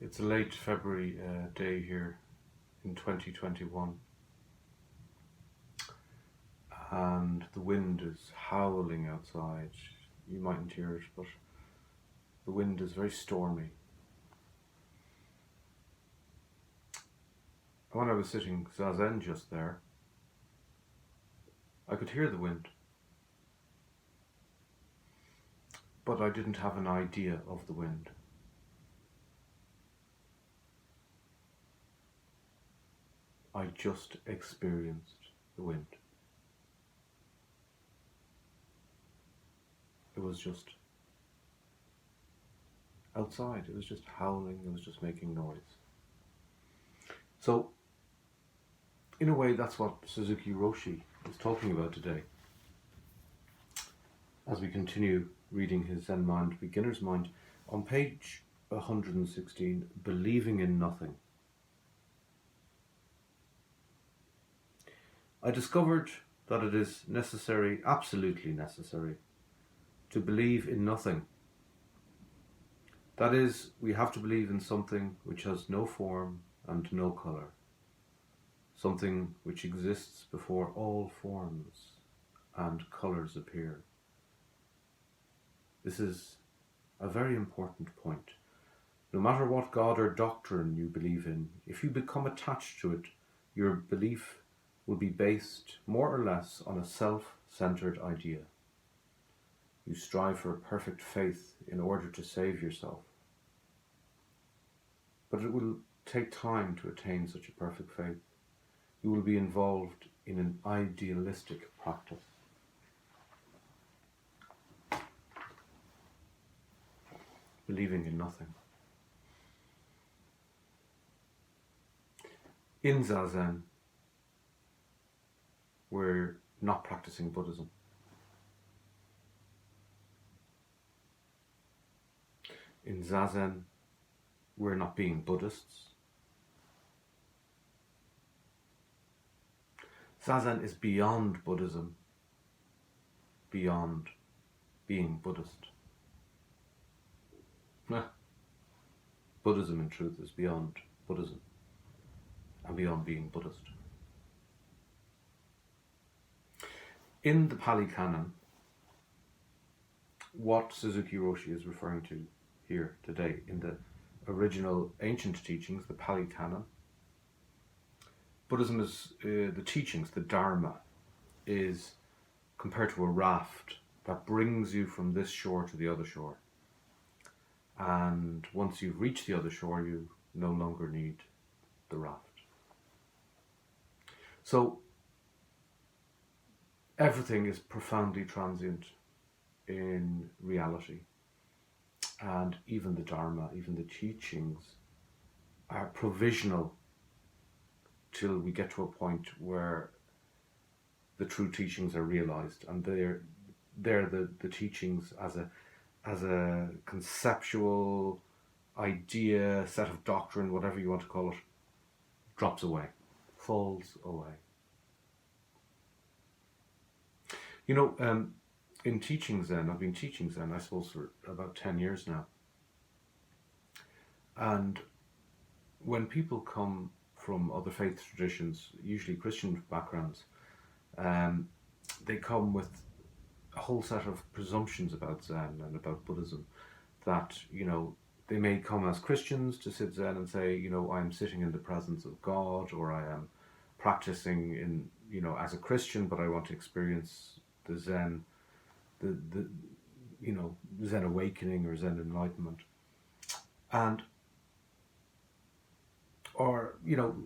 It's a late February day here in 2021, and the wind is howling outside. You mightn't hear it, but the wind is very stormy. When I was sitting zazen just there, I could hear the wind, but I didn't have an idea of the wind. I just experienced the wind. It was just outside. It was just howling. It was just making noise. So, in a way, that's what Suzuki Roshi is talking about today. As we continue reading his Zen Mind, Beginner's Mind, on page 116, Believing in Nothing. I discovered that it is necessary, absolutely necessary, to believe in nothing. That is, we have to believe in something which has no form and no colour, something which exists before all forms and colours appear. This is a very important point. No matter what God or doctrine you believe in, if you become attached to it, your belief will be based more or less on a self-centered idea. You strive for a perfect faith in order to save yourself. But it will take time to attain such a perfect faith. You will be involved in an idealistic practice. Believing in nothing. In Zazen, we're not practicing Buddhism. In Zazen, we're not being Buddhists. Zazen is beyond Buddhism, beyond being Buddhist. Buddhism, in truth, is beyond Buddhism and beyond being Buddhist. In the Pali Canon, what Suzuki Roshi is referring to here today, in the original ancient teachings, the Pali Canon, Buddhism is, the teachings, the Dharma, is compared to a raft that brings you from this shore to the other shore. And once you've reached the other shore, you no longer need the raft. So, everything is profoundly transient in reality. And even the Dharma, even the teachings, are provisional till we get to a point where the true teachings are realized, and they're the teachings as a conceptual idea, set of doctrine, whatever you want to call it, drops away, falls away. You know, in teaching Zen, I've been teaching Zen, I suppose, for about 10 years now. And when people come from other faith traditions, usually Christian backgrounds, they come with a whole set of presumptions about Zen and about Buddhism, that, you know, they may come as Christians to sit Zen and say, you know, I'm sitting in the presence of God, or I am practicing in, you know, as a Christian, but I want to experience the Zen, the you know, Zen awakening or Zen enlightenment. And, or, you know,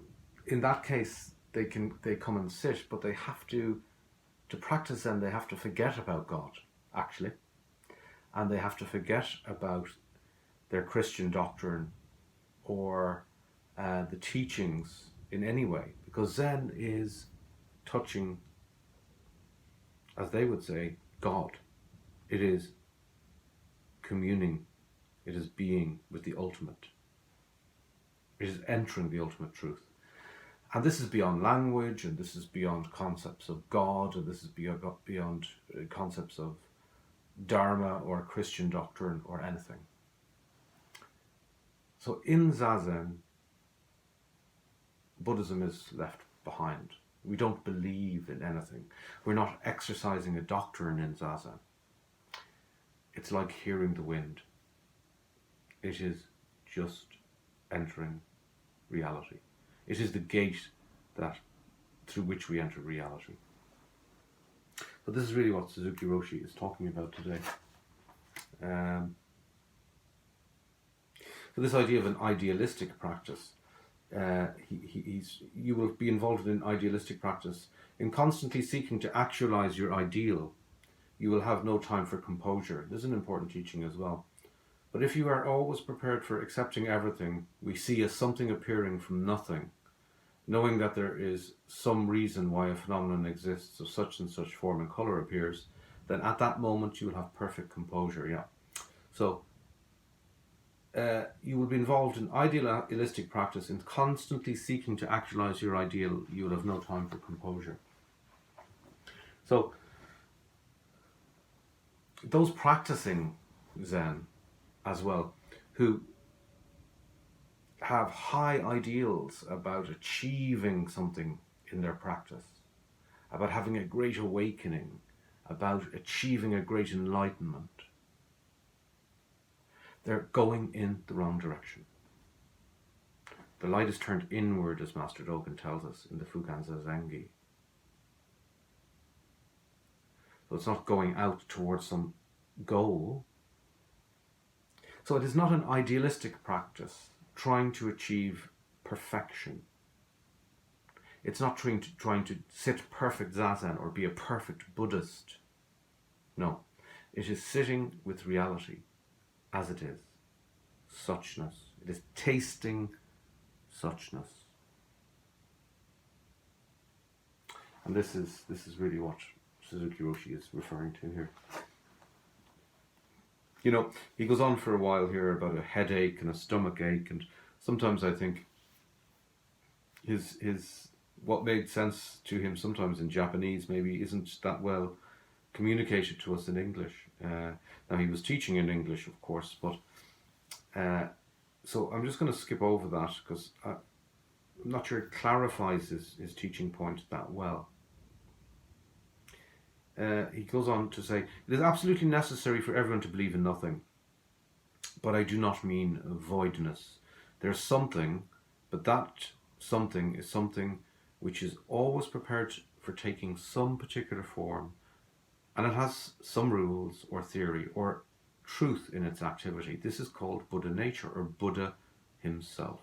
in that case, they come and sit, but they have to practice Zen, they have to forget about God, actually. And they have to forget about their Christian doctrine or the teachings in any way, because Zen is touching, as they would say, God. It is communing, it is being with the ultimate. It is entering the ultimate truth. And this is beyond language, and this is beyond concepts of God, and this is beyond concepts of Dharma or Christian doctrine or anything. So in Zazen, Buddhism is left behind. We don't believe in anything. We're not exercising a doctrine in Zazen. It's like hearing the wind. It is just entering reality. It is the gate that through which we enter reality. But this is really what Suzuki Roshi is talking about today. So this idea of an idealistic practice, you will be involved in idealistic practice. In constantly seeking to actualize your ideal, you will have no time for composure. This is an important teaching as well. But if you are always prepared for accepting everything we see as something appearing from nothing, knowing that there is some reason why a phenomenon exists of such and such form and colour appears, then at that moment you will have perfect composure. Yeah. So you will be involved in idealistic practice, in constantly seeking to actualize your ideal. You will have no time for composure. So those practicing Zen as well, who have high ideals about achieving something in their practice, about having a great awakening, about achieving a great enlightenment, they're going in the wrong direction. The light is turned inward, as Master Dogen tells us in the Fukan Zazengi. So it's not going out towards some goal. So it is not an idealistic practice trying to achieve perfection. It's not trying to sit perfect Zazen or be a perfect Buddhist. No, it is sitting with reality as it is, suchness. It is tasting suchness. And this is really what Suzuki Roshi is referring to here. You know, he goes on for a while here about a headache and a stomach ache, and sometimes I think his what made sense to him sometimes in Japanese maybe isn't that well communicated to us in English. Now he was teaching in English, of course, but so I'm just going to skip over that because I'm not sure it clarifies his teaching point that well. He goes on to say, it is absolutely necessary for everyone to believe in nothing, but I do not mean voidness. There's something, but that something is something which is always prepared for taking some particular form, and it has some rules or theory or truth in its activity. This is called Buddha nature, or Buddha himself.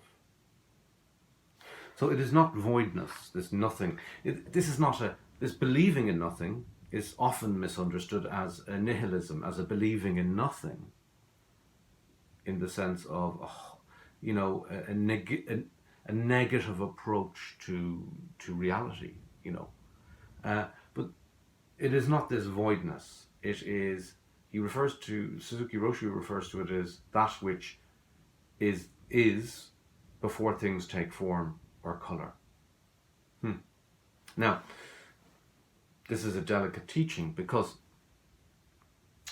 So it is not voidness, this nothing. This believing in nothing is often misunderstood as a nihilism, as a believing in nothing, in the sense of, a negative approach to reality, But it is not this voidness. It is, Suzuki Roshi refers to it as that which is before things take form or colour. Now, this is a delicate teaching because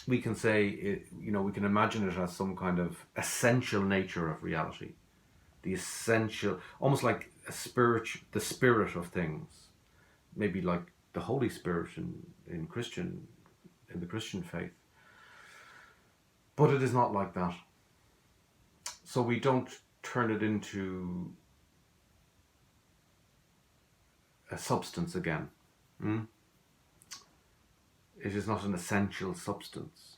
we can say, we can imagine it as some kind of essential nature of reality. The essential, almost like the spirit of things. Maybe like the Holy Spirit in the Christian faith. But it is not like that. So we don't turn it into a substance again. It is not an essential substance.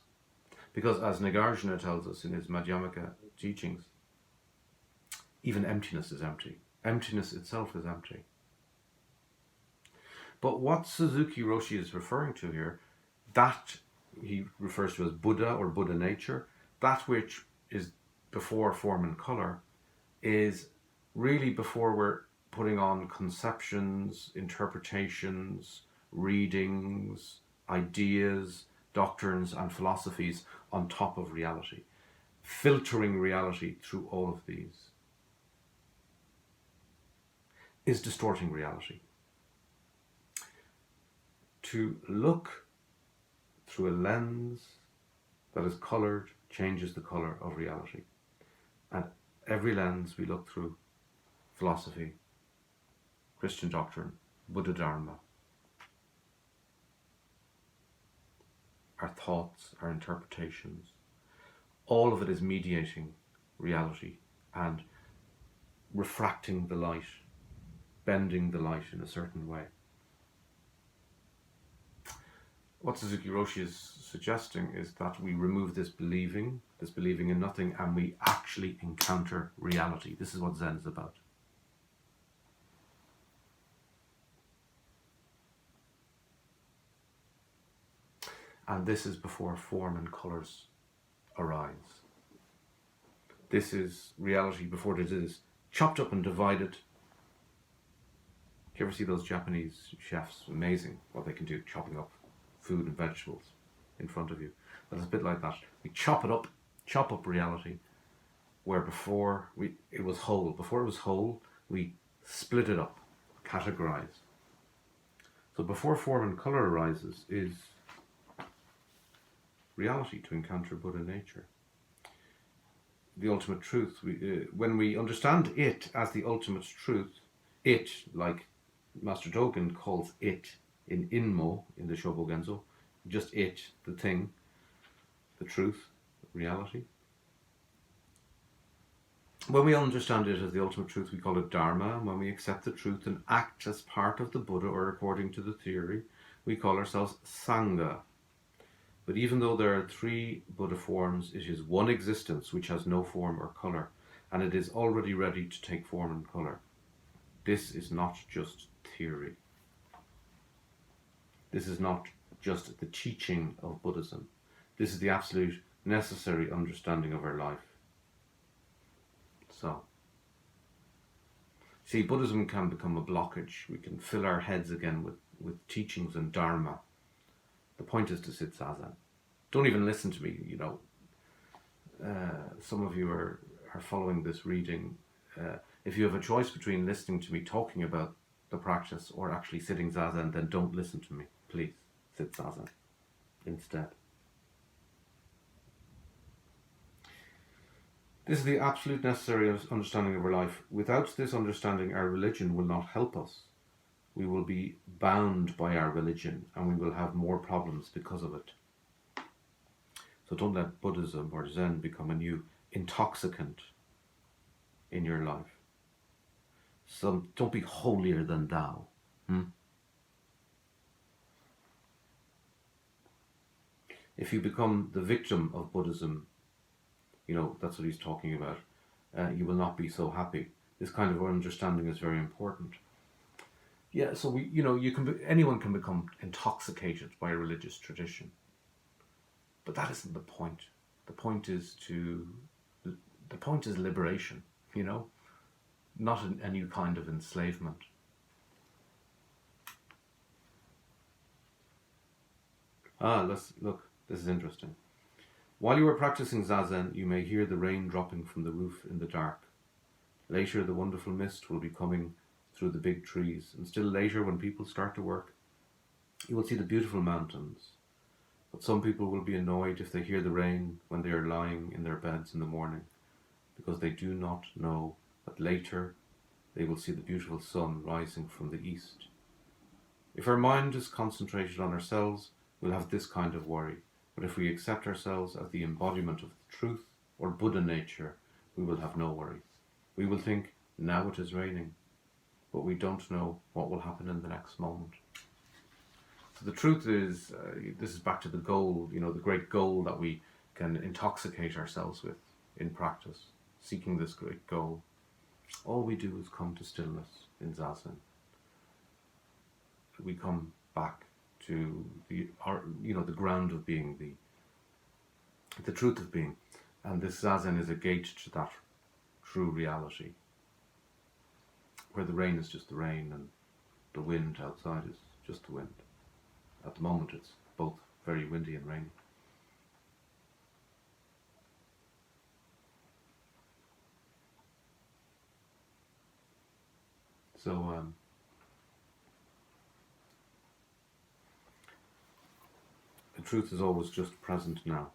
Because as Nagarjuna tells us in his Madhyamaka teachings, even emptiness is empty. Emptiness itself is empty. But what Suzuki Roshi is referring to here, that he refers to as Buddha or Buddha nature, that which is before form and colour, is really before we're putting on conceptions, interpretations, readings, ideas, doctrines and philosophies on top of reality, filtering reality through all of these, is distorting reality. To look through a lens that is coloured changes the colour of reality. And every lens we look through: philosophy, Christian doctrine, Buddha Dharma, our thoughts, our interpretations, all of it is mediating reality and refracting the light, bending the light in a certain way. What Suzuki Roshi is suggesting is that we remove this believing in nothing, and we actually encounter reality. This is what Zen is about. And this is before form and colours arise. This is reality before it is chopped up and divided. Do you ever see those Japanese chefs? Amazing what they can do, chopping up food and vegetables in front of you. But it's a bit like that. We chop it up, chop up reality, where before it was whole. Before it was whole, we split it up, categorize. So before form and colour arises is reality, to encounter Buddha nature. The ultimate truth. When we understand it as the ultimate truth, it, like Master Dogen calls it in Inmo, in the Shobogenzo, just it, the thing, the truth, reality. When we understand it as the ultimate truth, we call it Dharma. And when we accept the truth and act as part of the Buddha, or according to the theory, we call ourselves Sangha. But even though there are 3 Buddha forms, it is one existence which has no form or colour, and it is already ready to take form and colour. This is not just theory. This is not just the teaching of Buddhism. This is the absolute necessary understanding of our life. So, see, Buddhism can become a blockage. We can fill our heads again with teachings and Dharma. The point is to sit zazen. Don't even listen to me, some of you are following this reading. If you have a choice between listening to me talking about the practice or actually sitting zazen, then don't listen to me. Please, sit zazen instead. This is the absolute necessary understanding of our life. Without this understanding, our religion will not help us. We will be bound by our religion, and we will have more problems because of it. So don't let Buddhism or Zen become a new intoxicant in your life. So don't be holier than thou. If you become the victim of Buddhism, that's what he's talking about, you will not be so happy. This kind of understanding is very important. Yeah, so anyone can become intoxicated by a religious tradition, but that isn't the point. The point is liberation. Not a new kind of enslavement. Let's look. This is interesting. While you are practicing zazen, you may hear the rain dropping from the roof in the dark. Later, the wonderful mist will be coming through the big trees, and still later, when people start to work, you will see the beautiful mountains. But some people will be annoyed if they hear the rain when they are lying in their beds in the morning, because they do not know that later they will see the beautiful sun rising from the east. If our mind is concentrated on ourselves, we'll have this kind of worry. But if we accept ourselves as the embodiment of the truth or Buddha nature, we will have no worry. We will think, now it is raining, but we don't know what will happen in the next moment. So the truth is, this is back to the goal, the great goal that we can intoxicate ourselves with in practice, seeking this great goal. All we do is come to stillness in zazen. We come back to the ground of being, the truth of being, and this zazen is a gate to that true reality, where the rain is just the rain and the wind outside is just the wind. At the moment, it's both very windy and rainy. So the truth is always just present now.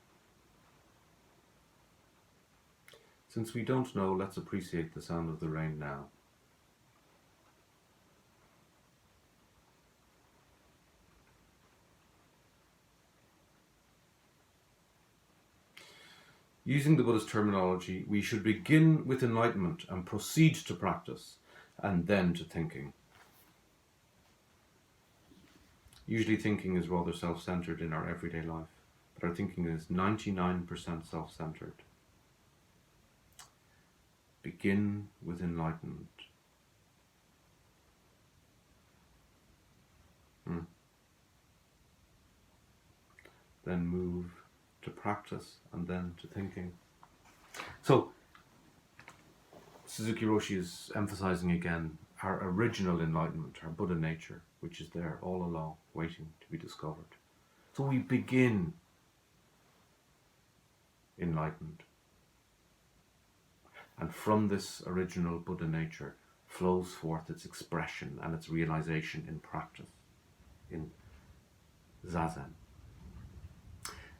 Since we don't know, let's appreciate the sound of the rain now. Using the Buddhist terminology, we should begin with enlightenment and proceed to practice, and then to thinking. Usually thinking is rather self-centered in our everyday life, but our thinking is 99% self-centered. Begin with enlightenment. Then move to practice, and then to thinking. So, Suzuki Roshi is emphasizing again our original enlightenment, our Buddha nature, which is there all along, waiting to be discovered. So we begin enlightened. And from this original Buddha nature flows forth its expression and its realization in practice, in Zazen.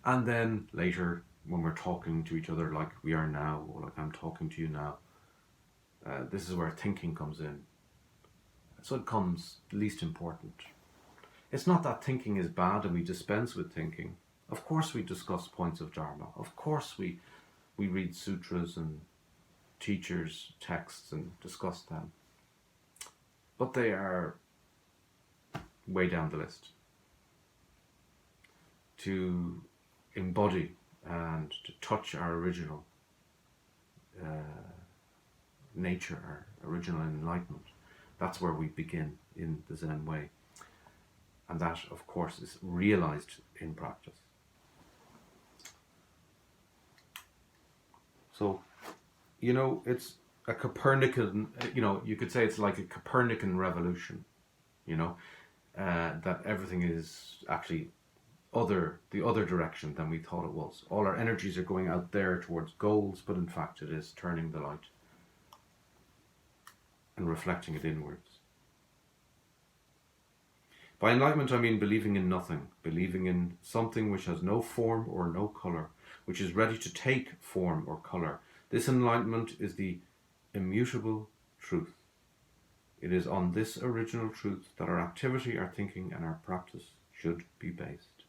And then later, when we're talking to each other like we are now, or like I'm talking to you now, this is where thinking comes in. So it comes least important. It's not that thinking is bad and we dispense with thinking. Of course we discuss points of Dharma. Of course we read sutras and teachers' texts and discuss them. But they are way down the list. To embody and to touch our original nature, our original enlightenment, that's where we begin in the Zen way. And that, of course, is realized in practice. So, it's a Copernican, you could say it's like a Copernican revolution, that everything is actually the other direction than we thought it was. All our energies are going out there towards goals, but in fact it is turning the light and reflecting it inwards. By enlightenment I mean believing in nothing, believing in something which has no form or no colour, which is ready to take form or colour. This enlightenment is the immutable truth. It is on this original truth that our activity, our thinking and our practice should be based.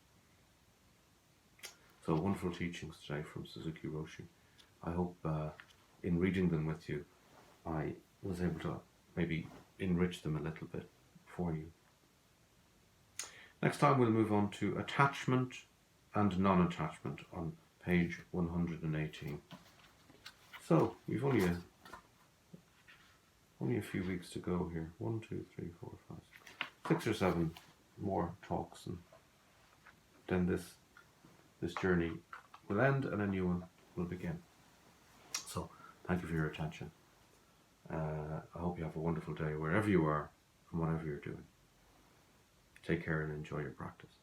So wonderful teachings today from Suzuki Roshi. I hope in reading them with you, I was able to maybe enrich them a little bit for you. Next time we'll move on to attachment and non-attachment on page 118. So we've only a few weeks to go here. 1, 2, 3, 4, 5, 6 or 7 more talks, and then this journey will end and a new one will begin. So thank you for your attention. I hope you have a wonderful day wherever you are and whatever you're doing. Take care and enjoy your practice.